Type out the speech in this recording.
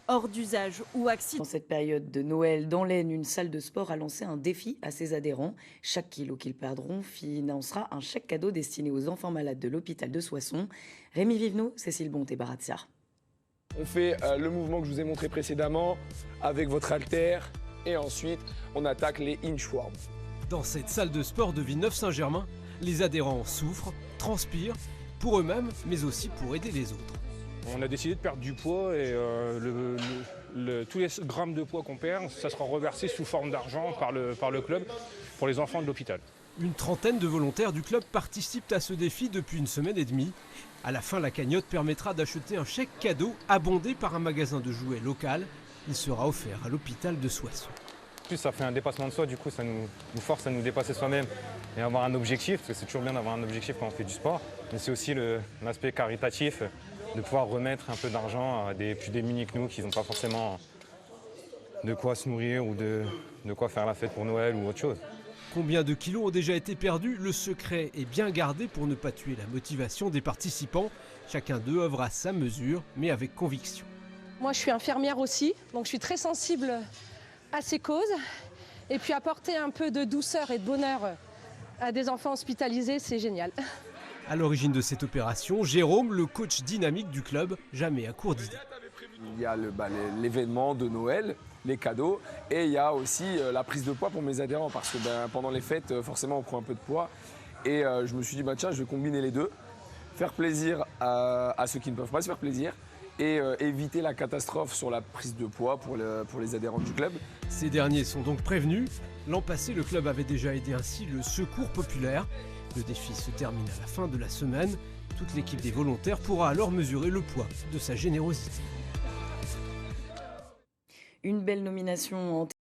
hors d'usage ou accident. Dans cette période de Noël, dans l'Aisne, une salle de sport a lancé un défi à ses adhérents. Chaque kilo qu'ils perdront financera un chèque cadeau destiné aux enfants malades de l'hôpital de Soissons. Rémi Vivenot, Cécile Bonte et Baratia. On fait le mouvement que je vous ai montré précédemment avec votre haltère et ensuite on attaque les inchworms. Dans cette salle de sport de Villeneuve-Saint-Germain, les adhérents souffrent, transpirent, pour eux-mêmes, mais aussi pour aider les autres. On a décidé de perdre du poids et tous les grammes de poids qu'on perd, ça sera reversé sous forme d'argent par le club pour les enfants de l'hôpital. Une trentaine de volontaires du club participent à ce défi depuis une semaine et demie. À la fin, la cagnotte permettra d'acheter un chèque cadeau abondé par un magasin de jouets local. Il sera offert à l'hôpital de Soissons. Plus ça fait un dépassement de soi, du coup ça nous force à nous dépasser soi-même et avoir un objectif, parce que c'est toujours bien d'avoir un objectif quand on fait du sport, mais c'est aussi l'aspect caritatif, de pouvoir remettre un peu d'argent à des plus démunis que nous qui n'ont pas forcément de quoi se nourrir ou de quoi faire la fête pour Noël ou autre chose. Combien de kilos ont déjà été perdus? Le secret est bien gardé pour ne pas tuer la motivation des participants. Chacun d'eux œuvre à sa mesure, mais avec conviction. Moi, je suis infirmière aussi, donc je suis très sensible à ces causes. Et puis apporter un peu de douceur et de bonheur à des enfants hospitalisés, c'est génial. À l'origine de cette opération, Jérôme, le coach dynamique du club, jamais à court d'idées. Il y a l'événement de Noël, les cadeaux et il y a aussi la prise de poids pour mes adhérents parce que pendant les fêtes, forcément on prend un peu de poids et je me suis dit tiens, je vais combiner les deux, faire plaisir à ceux qui ne peuvent pas se faire plaisir et éviter la catastrophe sur la prise de poids pour les adhérents du club. Ces derniers sont donc prévenus. L'an passé, le club avait déjà aidé ainsi le Secours populaire. Le défi se termine à la fin de la semaine. Toute l'équipe des volontaires pourra alors mesurer le poids de sa générosité. Une belle nomination en